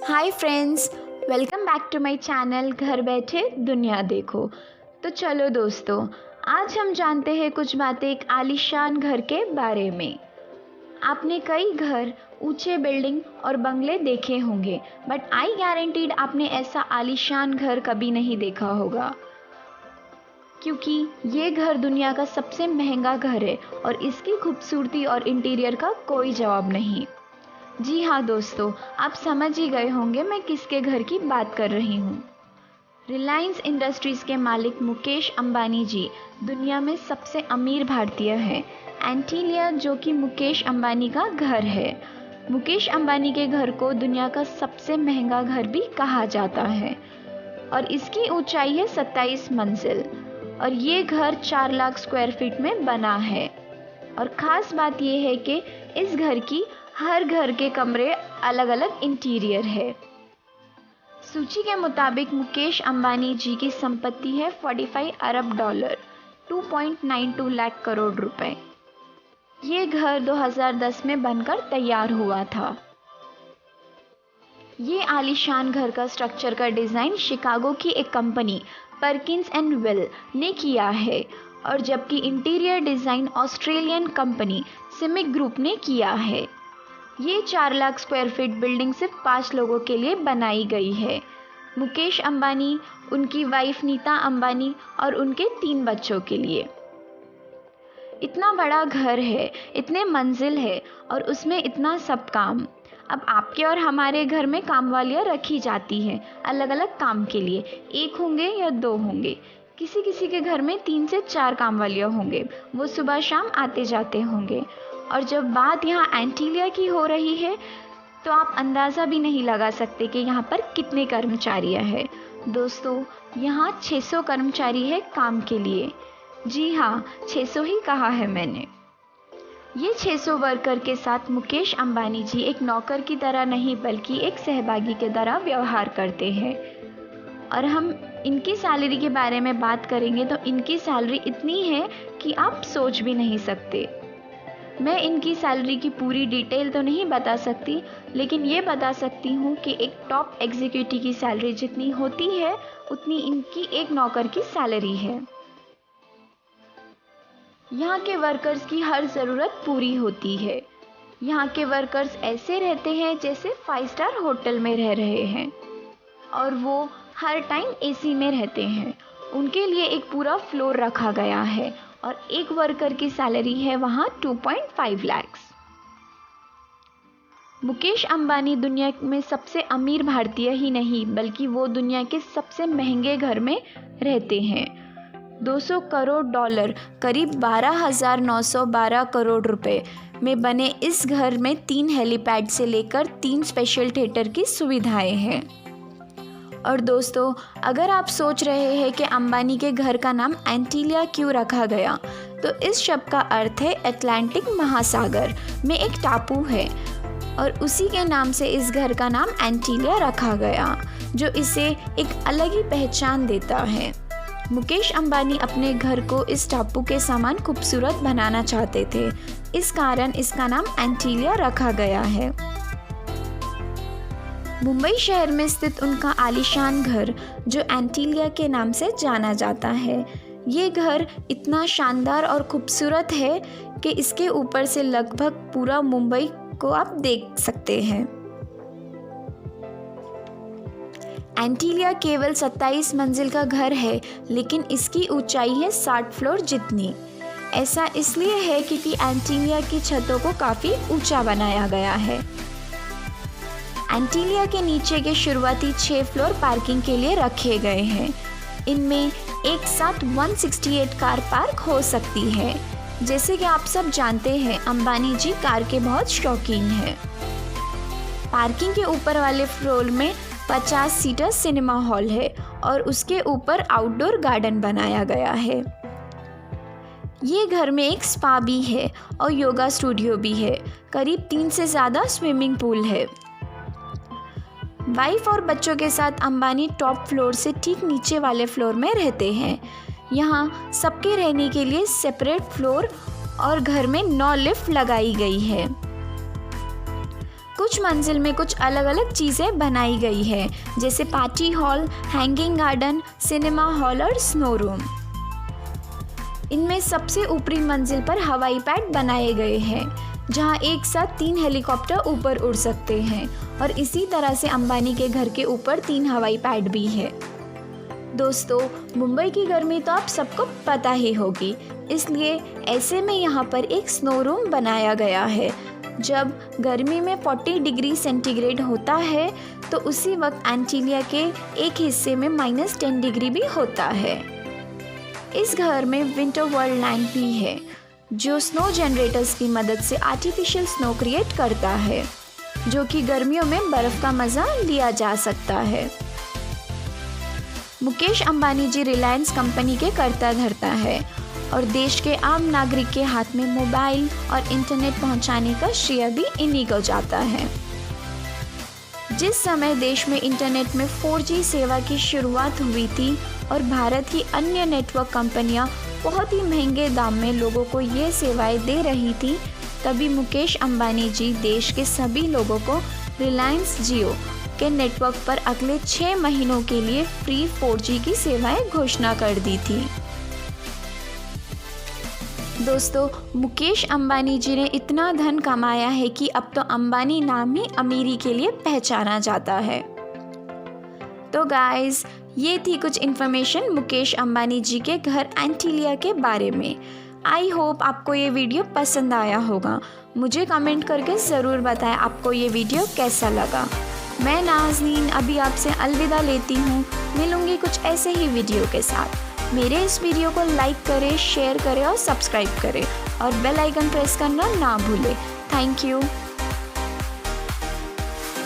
Hi friends, welcome back to my channel घर बैठे दुनिया देखो। तो चलो दोस्तों, आज हम जानते हैं कुछ बातें एक आलीशान घर के बारे में। आपने कई घर, ऊंचे बिल्डिंग और बंगले देखे होंगे, बट आई गारंटीड आपने ऐसा आलीशान घर कभी नहीं देखा होगा, क्योंकि ये घर दुनिया का सबसे महंगा घर है और इसकी खूबसूरती और इंटीरियर का कोई जवाब नहीं। जी हाँ दोस्तों, आप समझ ही गए होंगे मैं किसके घर की बात कर रही हूँ। रिलायंस इंडस्ट्रीज के मालिक मुकेश अंबानी जी दुनिया में सबसे अमीर भारतीय हैं। एंटीलिया, जो कि मुकेश अंबानी का घर है। मुकेश अंबानी के घर को दुनिया का सबसे महंगा घर भी कहा जाता है और इसकी ऊंचाई है 27 मंजिल और ये घर 4 लाख स्क्वायर फीट में बना है। और ख़ास बात यह है कि इस घर की हर घर के कमरे अलग अलग इंटीरियर है। सूची के मुताबिक मुकेश अंबानी जी की संपत्ति है 45 अरब डॉलर, 2.92 लाख करोड़ रुपए। ये घर 2010 में बनकर तैयार हुआ था। ये आलीशान घर का स्ट्रक्चर का डिज़ाइन शिकागो की एक कंपनी परकिंस एंड विल ने किया है, और जबकि interior design Australian company Cimic group ने किया है। ये 4 लाख स्क्वायर फीट बिल्डिंग सिर्फ 5 लोगों के लिए बनाई गई है। मुकेश अंबानी, उनकी वाइफ नीता अंबानी और उनके 3 बच्चों के लिए। इतना बड़ा घर है, इतने मंजिल है और उसमें इतना सब काम। अब आपके और हमारे घर में कामवालियाँ रखी जाती हैं अलग अलग काम के लिए, 1 होंगे या 2 होंगे। किसी किसी के घर में 3 से 4 कामवालियाँ होंगे, वो सुबह शाम आते जाते होंगे। और जब बात यहाँ एंटीलिया की हो रही है तो आप अंदाज़ा भी नहीं लगा सकते कि यहाँ पर कितने कर्मचारियाँ हैं। दोस्तों, यहाँ 600 कर्मचारी है काम के लिए। जी हाँ, 600 ही कहा है मैंने। ये 600 वर्कर के साथ मुकेश अंबानी जी एक नौकर की तरह नहीं बल्कि एक सहभागी की तरह व्यवहार करते हैं। और हम इनकी सैलरी के बारे में बात करेंगे तो इनकी सैलरी इतनी है कि आप सोच भी नहीं सकते। मैं इनकी सैलरी की पूरी डिटेल तो नहीं बता सकती, लेकिन ये बता सकती हूँ कि एक टॉप एग्जीक्यूटिव की सैलरी जितनी होती है उतनी इनकी एक नौकर की सैलरी है। यहाँ के वर्कर्स की हर ज़रूरत पूरी होती है। यहाँ के वर्कर्स ऐसे रहते हैं जैसे 5 स्टार होटल में रह रहे हैं, और वो हर टाइम एसी में रहते हैं। उनके लिए एक पूरा फ्लोर रखा गया है और एक वर्कर की सैलरी है वहाँ 2.5 लाख। मुकेश अंबानी दुनिया में सबसे अमीर भारतीय ही नहीं बल्कि वो दुनिया के सबसे महंगे घर में रहते हैं। 200 करोड़ डॉलर, करीब 12,912 करोड़ रुपए में बने इस घर में 3 हेलीपैड से लेकर 3 स्पेशल थिएटर की सुविधाएं हैं। और दोस्तों, अगर आप सोच रहे हैं कि अंबानी के घर का नाम एंटीलिया क्यों रखा गया, तो इस शब्द का अर्थ है अटलांटिक महासागर में एक टापू है और उसी के नाम से इस घर का नाम एंटीलिया रखा गया, जो इसे एक अलग ही पहचान देता है। मुकेश अंबानी अपने घर को इस टापू के समान खूबसूरत बनाना चाहते थे, इस कारण इसका नाम एंटीलिया रखा गया है। मुंबई शहर में स्थित उनका आलीशान घर, जो एंटीलिया के नाम से जाना जाता है, ये घर इतना शानदार और खूबसूरत है कि इसके ऊपर से लगभग पूरा मुंबई को आप देख सकते हैं। एंटीलिया केवल 27 मंजिल का घर है, लेकिन इसकी ऊंचाई है 60 फ्लोर जितनी। ऐसा इसलिए है क्योंकि एंटीलिया की छतों को काफ़ी ऊंचा बनाया गया है। एंटीलिया के नीचे के शुरुआती 6 फ्लोर पार्किंग के लिए रखे गए हैं। इनमें एक साथ 168 कार पार्क हो सकती है। जैसे कि आप सब जानते हैं, अंबानी जी कार के बहुत शौकीन हैं। पार्किंग के ऊपर वाले फ्लोर में 50 सीटर सिनेमा हॉल है और उसके ऊपर आउटडोर गार्डन बनाया गया है। ये घर में एक स्पा भी है और योगा स्टूडियो भी है। करीब 3 से ज़्यादा स्विमिंग पूल है। वाइफ और बच्चों के साथ अंबानी टॉप फ्लोर से ठीक नीचे वाले फ्लोर में रहते हैं। यहाँ सबके रहने के लिए सेपरेट फ्लोर और घर में 9 लिफ्ट लगाई गई है। कुछ मंजिल में कुछ अलग अलग चीज़ें बनाई गई है, जैसे party hall, hanging garden, cinema hall और स्नो रूम। इनमें सबसे ऊपरी मंजिल पर हवाई पैड बनाए गए हैं, जहां एक साथ 3 हेलीकॉप्टर ऊपर उड़ सकते हैं, और इसी तरह से अंबानी के घर के ऊपर 3 हवाई पैड भी है। दोस्तों, मुंबई की गर्मी तो आप सबको पता ही होगी, इसलिए ऐसे में यहाँ पर एक स्नो रूम बनाया गया है। जब गर्मी में 40 डिग्री सेंटीग्रेड होता है तो उसी वक्त एंटीलिया के एक हिस्से में -10 डिग्री भी होता है। इस घर में विंटर वंडरलैंड भी है, जो स्नो जनरेटर्स की मदद से आर्टिफिशियल स्नो क्रिएट करता है, जो कि गर्मियों में बर्फ़ का मज़ा लिया जा सकता है। मुकेश अंबानी जी रिलायंस कंपनी के कर्ता धर्ता है और देश के आम नागरिक के हाथ में मोबाइल और इंटरनेट पहुंचाने का श्रेय भी इन्हीं को जाता है। जिस समय देश में इंटरनेट में 4G सेवा की शुरुआत हुई थी और भारत की अन्य नेटवर्क कंपनियां बहुत ही महंगे दाम में लोगों को ये सेवाएं दे रही थी, तभी मुकेश अंबानी जी देश के सभी लोगों को रिलायंस जियो के नेटवर्क पर अगले 6 महीनों के लिए फ्री 4G की सेवाएं घोषणा कर दी थी। दोस्तों, मुकेश अंबानी जी ने इतना धन कमाया है कि अब तो अंबानी नाम ही अमीरी के लिए पहचाना जाता है। तो गाइस, ये थी कुछ इन्फॉर्मेशन मुकेश अंबानी जी के घर एंटीलिया के बारे में। आई होप आपको ये वीडियो पसंद आया होगा। मुझे कमेंट करके ज़रूर बताएं आपको ये वीडियो कैसा लगा। मैं नाज़नीन अभी आपसे अलविदा लेती हूँ। मिलूँगी कुछ ऐसे ही वीडियो के साथ। मेरे इस वीडियो को लाइक करें, शेयर करें और सब्सक्राइब करें, और बेल आइकन प्रेस करना ना भूलें। Thank you.